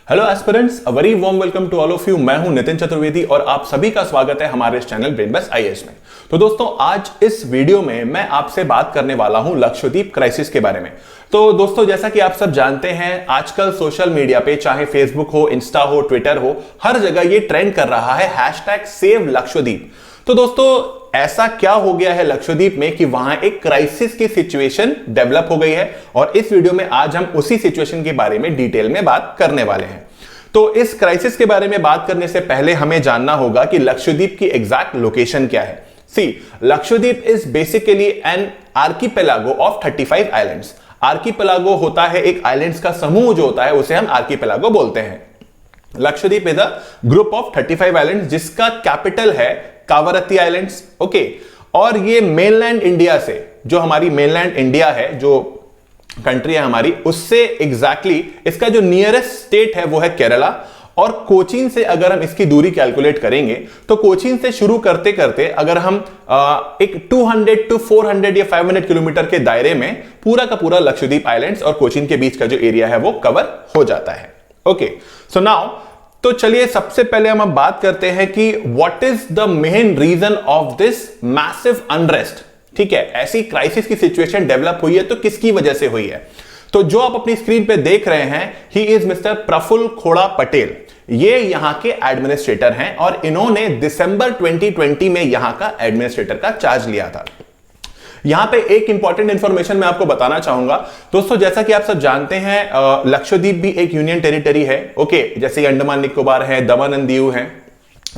Hello aspirants, a very warm welcome to all of you. मैं हूं नितिन चतुर्वेदी और आप सभी का स्वागत है हमारे इस चैनल ब्रेन बेस्ट आईएएस में। तो दोस्तों, आज इस वीडियो में मैं आपसे बात करने वाला हूं लक्षद्वीप क्राइसिस के बारे में। तो दोस्तों, जैसा कि आप सब जानते हैं, आजकल सोशल मीडिया पे चाहे फेसबुक हो, इंस्टा हो, ट्विटर हो, हर जगह ये ट्रेंड कर रहा है #SaveLakshadweep। तो दोस्तों, ऐसा क्या हो गया है लक्षद्वीप में कि वहां एक क्राइसिस की सिचुएशन डेवलप हो गई है और इस वीडियो में आज हम उसी सिचुएशन के बारे में डिटेल में बात करने वाले हैं। तो इस क्राइसिस के बारे में बात करने से पहले हमें जानना होगा कि लक्षद्वीप की एग्जैक्ट लोकेशन क्या है। See, Lakshadweep is basically an archipelago of 35 islands. Archipelago होता है एक आइलैंड्स का समूह जो होता है, उसे हम आर्कीपेलागो बोलते हैं। Lakshadweep is a group of 35 islands जिसका कैपिटल है कावरत्ती आइलैंड्स। ओके, और ये मेनलैंड इंडिया से, जो हमारी मेनलैंड इंडिया है, जो कंट्री है हमारी, उससे एग्जैक्टली इसका जो नियरेस्ट स्टेट है वो है केरला। और कोचीन से अगर हम इसकी दूरी कैलकुलेट करेंगे तो कोचीन से शुरू करते करते अगर हम एक 200 to 400 या 500 किलोमीटर के दायरे में पूरा का पूरा लक्षद्वीप आइलैंड्स और कोचीन के बीच का जो एरिया है वो कवर हो जाता है। ओके, सो नाउ तो चलिए सबसे पहले हम अब बात करते हैं कि what is the main reason of this massive unrest. ठीक है, ऐसी क्राइसिस की सिचुएशन डेवलप हुई है तो किसकी वजह से हुई है? तो जो आप अपनी स्क्रीन पे देख रहे हैं, ही इज मिस्टर प्रफुल्ल खोड़ा पटेल। ये यहां के एडमिनिस्ट्रेटर हैं और इन्होंने दिसंबर 2020 में यहां का एडमिनिस्ट्रेटर का चार्ज लिया था। यहां पे एक इंपॉर्टेंट इंफॉर्मेशन मैं आपको बताना चाहूंगा दोस्तों। जैसा कि आप सब जानते हैं, लक्षद्वीप भी एक यूनियन टेरिटरी है। ओके, जैसे अंडमान निकोबार है, दमन एंड दीव है,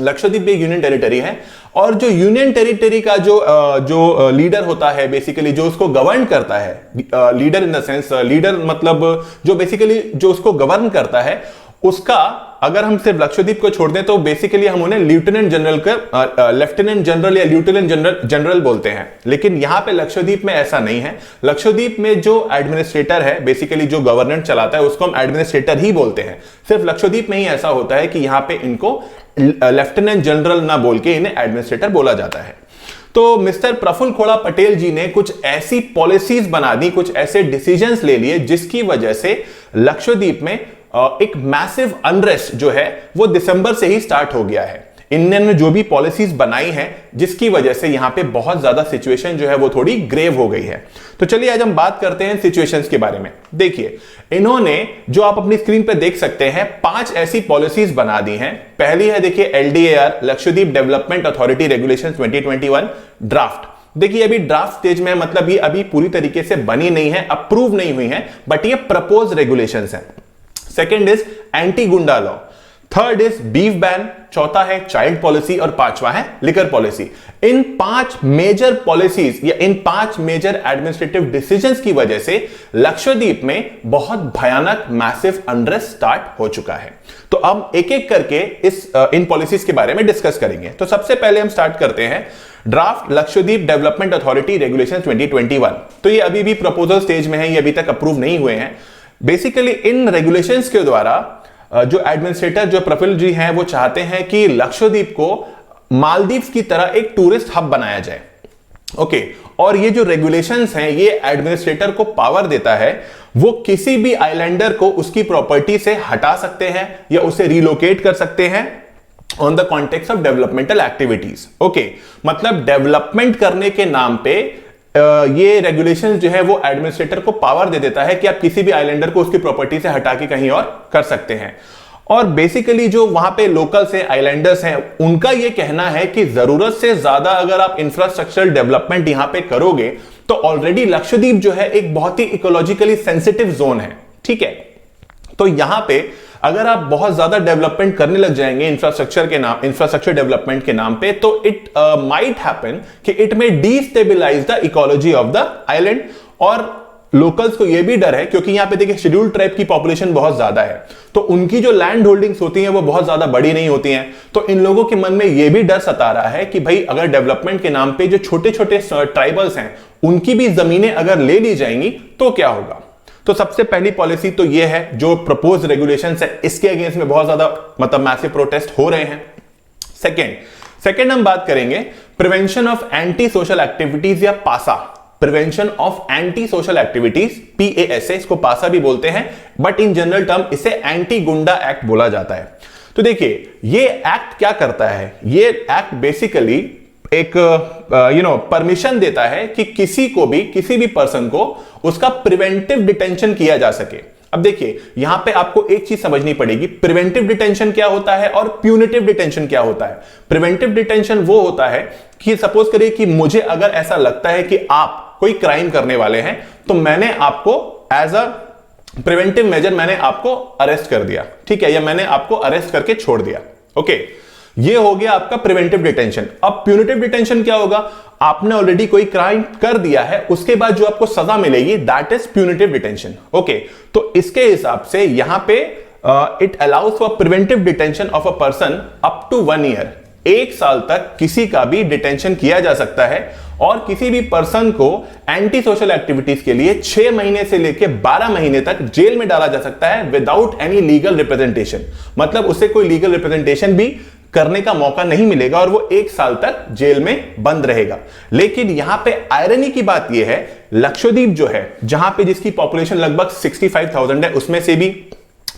लक्षद्वीप भी एक यूनियन टेरिटरी है। और जो यूनियन टेरिटरी का जो लीडर होता है, बेसिकली जो उसको गवर्न करता है, leader in the sense, leader मतलब जो बेसिकली जो उसको गवर्न करता है, उसका अगर हम सिर्फ लक्षद्वीप को छोड़ दें तो बेसिकली हम उन्हें लेफ्टिनेंट जनरल या लेफ्टिनेंट जनरल बोलते हैं। लेकिन यहां पे लक्षद्वीप में ऐसा नहीं है। लक्षद्वीप में जो एडमिनिस्ट्रेटर है, बेसिकली जो गवर्नेंस चलाता है, उसको हम एडमिनिस्ट्रेटर ही बोलते हैं। सिर्फ लक्षद्वीप में ही ऐसा होता है कि यहां पे इनको लेफ्टिनेंट जनरल ना बोल के इन्हें एडमिनिस्ट्रेटर बोला जाता है। तो मिस्टर प्रफुल्ल खोड़ा पटेल जी ने कुछ ऐसी पॉलिसीज बना दी, कुछ ऐसे डिसीजंस ले लिए जिसकी वजह से लक्षद्वीप में एक मैसिव अनरेस्ट जो है वो दिसंबर से ही स्टार्ट हो गया है। इन्होंने जो भी पॉलिसीज बनाई हैं जिसकी वजह से यहां पे बहुत ज्यादा सिचुएशन जो है वो थोड़ी ग्रेव हो गई है। तो चलिए आज हम बात करते हैं सिचुएशंस के बारे में। देखिए, इन्होंने जो आप अपनी स्क्रीन पे देख सकते हैं 5 ऐसी पॉलिसीज बना दी हैं। पहली है, देखिए, LDAR, Lakshadweep development authority regulation 2021 draft. देखिए, अभी ड्राफ्ट स्टेज में है, मतलब ये अभी पूरी तरीके से बनी नहीं है, अप्रूव नहीं हुई है, बट ये प्रपोज रेगुलेशंस हैं। सेकेंड इज एंटी गुंडा law, third is beef ban, चौथा है चाइल्ड पॉलिसी और पांचवा है लिकर पॉलिसी। इन 5 मेजर पॉलिसीज या इन 5 मेजर एडमिनिस्ट्रेटिव डिसीजंस की वजह से लक्षद्वीप में बहुत भयानक मैसिव अनरेस्ट स्टार्ट हो चुका है। तो अब एक एक करके इन पॉलिसीज के बारे में डिस्कस करेंगे। तो सबसे पहले हम स्टार्ट करते हैं draft Lakshadweep development authority regulation 2021। तो ये अभी भी प्रपोजल स्टेज में है, ये अभी तक अप्रूव नहीं हुए हैं। बेसिकली इन रेगुलेशंस के द्वारा जो एडमिनिस्ट्रेटर जो प्रफुल्ल जी हैं वो चाहते हैं कि लक्षद्वीप को मालदीव्स की तरह एक टूरिस्ट हब बनाया जाए। ओके, और ये जो रेगुलेशंस हैं ये एडमिनिस्ट्रेटर को पावर देता है, वो किसी भी आइलैंडर को उसकी प्रॉपर्टी से हटा सकते हैं या उसे रिलोकेट कर सकते हैं on the context of developmental activities. Okay, मतलब डेवलपमेंट करने के नाम पे ये रेगुलेशन जो है वो एडमिनिस्ट्रेटर को पावर दे देता है कि आप किसी भी आइलैंडर को उसकी प्रॉपर्टी से हटा के कहीं और कर सकते हैं। और बेसिकली जो वहां पे लोकल्स हैं, आइलैंडर्स हैं, उनका ये कहना है कि जरूरत से ज्यादा अगर आप इंफ्रास्ट्रक्चरल डेवलपमेंट यहां पे करोगे तो ऑलरेडी लक्षद्वीप जो है एक बहुत ही इकोलॉजिकली सेंसिटिव जोन है। ठीक है, तो यहां पे अगर आप बहुत ज्यादा डेवलपमेंट करने लग जाएंगे इंफ्रास्ट्रक्चर डेवलपमेंट के नाम पे, तो इट माइट हैपन कि इट में destabilise the ecology of the island. और लोकल्स को यह भी डर है, क्योंकि यहां पे देखिए शेड्यूल्ड ट्राइब की पॉपुलेशन बहुत ज्यादा है, तो उनकी जो लैंड होल्डिंग्स होती हैं वो बहुत ज्यादा बड़ी नहीं होती हैं। तो इन लोगों के मन में यह भी डर सता रहा है कि भाई अगर डेवलपमेंट के नाम पे जो छोटे छोटे ट्राइबल्स हैं उनकी भी जमीनें अगर ले ली जाएंगी तो क्या होगा। तो सबसे पहली पॉलिसी तो यह है, जो प्रपोज रेगुलेशंस है इसके अगेंस्ट में बहुत ज्यादा मतलब मैसिव प्रोटेस्ट हो रहे हैं। सेकेंड हम बात करेंगे prevention of anti social activities या पासा। Prevention of anti social activities, PASA, इसको पासा भी बोलते हैं, बट इन जनरल टर्म इसे एंटी गुंडा एक्ट बोला जाता है। तो देखिए ये एक्ट क्या करता है, ये एक्ट बेसिकली एक परमिशन देता है कि किसी भी पर्सन को उसका प्रिवेंटिव डिटेंशन किया जा सके। अब देखिए यहां पे आपको एक चीज समझनी पड़ेगी, प्रिवेंटिव डिटेंशन क्या होता है और प्यूनिटिव डिटेंशन क्या होता है। प्रिवेंटिव डिटेंशन वो होता है कि सपोज करिए कि मुझे अगर ऐसा लगता है कि आप कोई क्राइम करने वाले हैं, तो मैंने आपको एज अ प्रिवेंटिव मेजर मैंने आपको अरेस्ट कर दिया, ठीक है, या मैंने आपको अरेस्ट करके छोड़ दिया। ओके, ये हो गया आपका प्रिवेंटिव डिटेंशन। अब प्यूनिटिव डिटेंशन क्या होगा, आपने ऑलरेडी कोई क्राइम कर दिया है, उसके बाद जो आपको सजा मिलेगी that is punitive detention. Okay, तो इसके हिसाब से यहां पे it allows for preventive detention of a person up to 1 year. 1 साल तक किसी का भी डिटेंशन किया जा सकता है और किसी भी पर्सन को एंटी सोशल एक्टिविटीज के लिए 6 महीने से लेकर 12 महीने तक जेल में डाला जा सकता है विदाउट एनी लीगल रिप्रेजेंटेशन। मतलब उसे कोई लीगल रिप्रेजेंटेशन भी करने का मौका नहीं मिलेगा और वो 1 साल तक जेल में बंद रहेगा। लेकिन यहां पे आयरनी की बात यह है, लक्षद्वीप जो है, जहां पे जिसकी पॉपुलेशन लगभग 65,000 है, उसमें से भी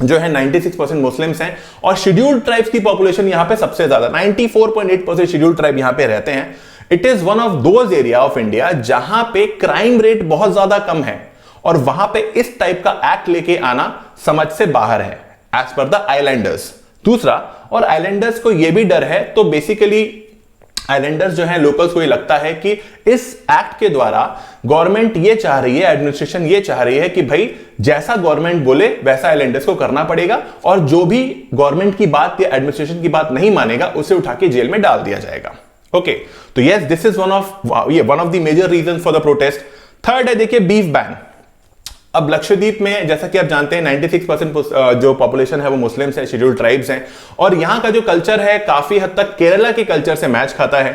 जो है 96% मुस्लिम्स हैं और शेड्यूल्ड ट्राइब्स की पॉपुलेशन यहां पे सबसे ज्यादा 94.8% शेड्यूल्ड ट्राइब यहां पे रहते हैं। It is one of those area of India जहां पे क्राइम रेट बहुत ज्यादा कम है और वहां पे इस टाइप का एक्ट लेके आना समझ से बाहर है एज पर द आइलैंडर्स। दूसरा, और आइलैंडर्स को यह भी डर है, तो बेसिकली आइलैंडर्स जो है, लोकल्स को ये लगता है कि इस एक्ट के द्वारा गवर्नमेंट ये चाह रही है, एडमिनिस्ट्रेशन ये चाह रही है कि भाई जैसा गवर्नमेंट बोले वैसा आइलैंडर्स को करना पड़ेगा और जो भी गवर्नमेंट की बात या एडमिनिस्ट्रेशन की बात नहीं मानेगा उसे उठा के जेल में डाल दिया जाएगा। ओके, तो yes, this is one of the major reason for the protest. Third है देखिए बीफ बैन। अब लक्षद्वीप में जैसा कि आप जानते हैं 96% जो पॉपुलेशन है वो मुस्लिम्स है, शेड्यूल्ड ट्राइब्स हैं और यहां का जो कल्चर है काफी हद तक केरला के कल्चर से मैच खाता है।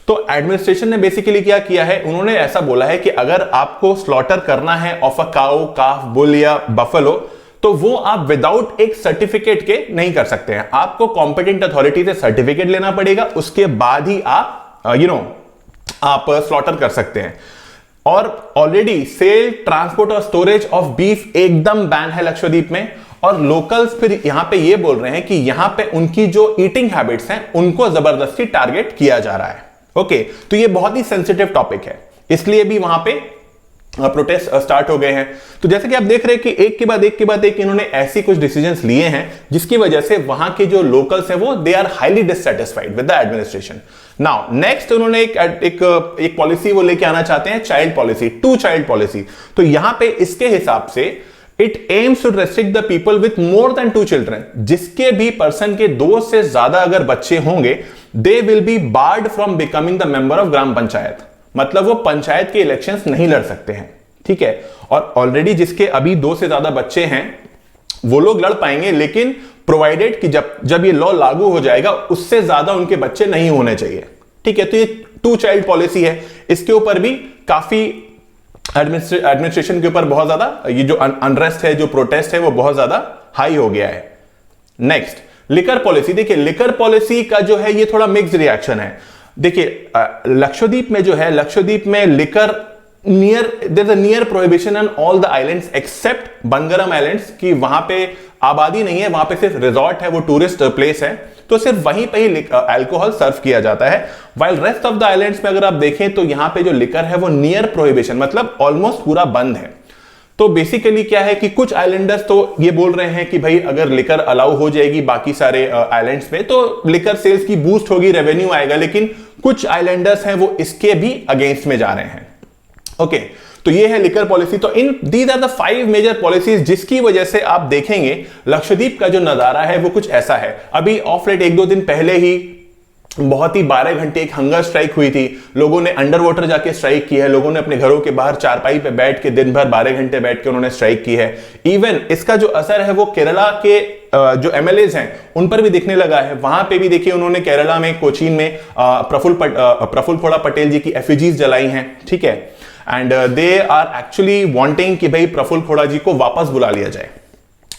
तो एडमिनिस्ट्रेशन ने बेसिकली क्या किया है, उन्होंने ऐसा बोला है कि अगर आपको स्लॉटर करना है of a cow, calf, bull या बफेलो, तो वो आप विदाउट एक सर्टिफिकेट के नहीं कर सकते हैं। आपको कॉम्पिटेंट अथॉरिटी से सर्टिफिकेट लेना पड़ेगा, उसके बाद ही आप आप स्लॉटर कर सकते हैं। और ऑलरेडी सेल, ट्रांसपोर्ट और स्टोरेज ऑफ बीफ एकदम बैन है लक्षद्वीप में। और लोकल्स फिर यहां पे ये बोल रहे हैं कि यहां पे उनकी जो ईटिंग हैबिट्स हैं उनको जबरदस्ती टारगेट किया जा रहा है। ओके, तो ये बहुत ही सेंसिटिव टॉपिक है, इसलिए भी वहां पे प्रोटेस्ट स्टार्ट हो गए हैं। तो जैसे कि आप देख रहे हैं कि एक के बाद एक इन्होंने ऐसी कुछ डिसीजंस लिए हैं जिसकी वजह से वहां के जो लोकल्स हैं वो they are highly dissatisfied with the administration. Now next उन्होंने एक पॉलिसी वो लेके आना चाहते हैं, चाइल्ड पॉलिसी, 2 चाइल्ड पॉलिसी। तो यहां पे इसके हिसाब से it aims to restrict the people with more than 2 children. जिसके भी पर्सन के 2 से ज्यादा अगर बच्चे होंगे, they will be barred from becoming the member of gram panchayat. मतलब वो पंचायत के इलेक्शंस नहीं लड़ सकते हैं, ठीक है। और ऑलरेडी जिसके अभी 2 से ज्यादा बच्चे हैं वो लोग लड़ पाएंगे, लेकिन प्रोवाइडेड कि जब ये लॉ लागू हो जाएगा उससे ज्यादा उनके बच्चे नहीं होने चाहिए, ठीक है। तो ये 2 चाइल्ड पॉलिसी है, इसके ऊपर भी काफी एडमिनिस्ट्रेशन के ऊपर बहुत ज्यादा ये जो अनरेस्ट है, जो प्रोटेस्ट है, वो बहुत ज्यादा हाई हो गया है। Next liquor policy. देखिए लिकर पॉलिसी का जो है ये थोड़ा मिक्स्ड रिएक्शन है। देखिए लक्षद्वीप में जो है, लक्षद्वीप में liquor there is a near prohibition on all the islands except Bangaram islands, कि वहां पे आबादी नहीं है, वहां पे सिर्फ रिजॉर्ट है, वो टूरिस्ट प्लेस है, तो सिर्फ वहीं पे ही अल्कोहल सर्व किया जाता है। While rest of the islands में अगर आप देखें तो यहां पे जो लिकर है वो नियर प्रोहिबिशन, मतलब ऑलमोस्ट पूरा बंद है। तो बेसिकली क्या है कि कुछ आइलैंडर्स तो ये बोल रहे हैं कि भाई अगर लिकर अलाउ हो जाएगी बाकी सारे आइलैंड्स में तो लिकर सेल्स की बूस्ट होगी, रेवेन्यू आएगा, लेकिन कुछ आइलैंडर्स हैं वो इसके भी अगेंस्ट में जा रहे हैं। ओके, तो ये है लिकर पॉलिसी। तो these are the 5 major policies जिसकी वजह से आप देखेंगे लक्षद्वीप का जो नजारा है वो कुछ ऐसा है। अभी ऑफ लेट 1-2 दिन पहले ही बहुत ही 12 घंटे एक हंगर स्ट्राइक हुई थी, लोगों ने अंडर वाटर जाके स्ट्राइक की है, लोगों ने अपने घरों के बाहर चारपाई पे बैठ के दिन भर 12 घंटे बैठ के उन्होंने स्ट्राइक की है। इवन इसका जो असर है वो केरला के जो एमएलएज हैं उन पर भी दिखने लगा है। वहां पे भी देखिए उन्होंने केरला में कोचीन में प्रफुल्ल खोड़ा पटेल जी की एफिजीज जलाई हैं, ठीक है। And they are actually wanting कि भाई प्रफुल्ल खोड़ा जी को वापस बुला लिया जाए।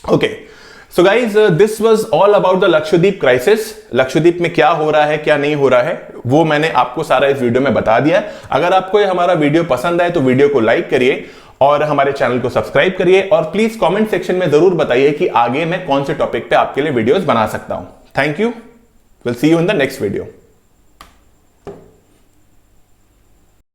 Okay, so guys this was all about the Lakshadweep crisis. Lakshadweep में क्या हो रहा है क्या नहीं हो रहा है वो मैंने आपको सारा इस वीडियो में बता दिया। अगर आपको ये हमारा वीडियो पसंद आए तो वीडियो को लाइक करिए और हमारे चैनल को सब्सक्राइब करिए और प्लीज कमेंट सेक्शन में जरूर बताइए कि आगे मैं कौन से टॉपिक पे आपके लिए वीडियोस बना सकता हूं। Thank you, will see you in the next video.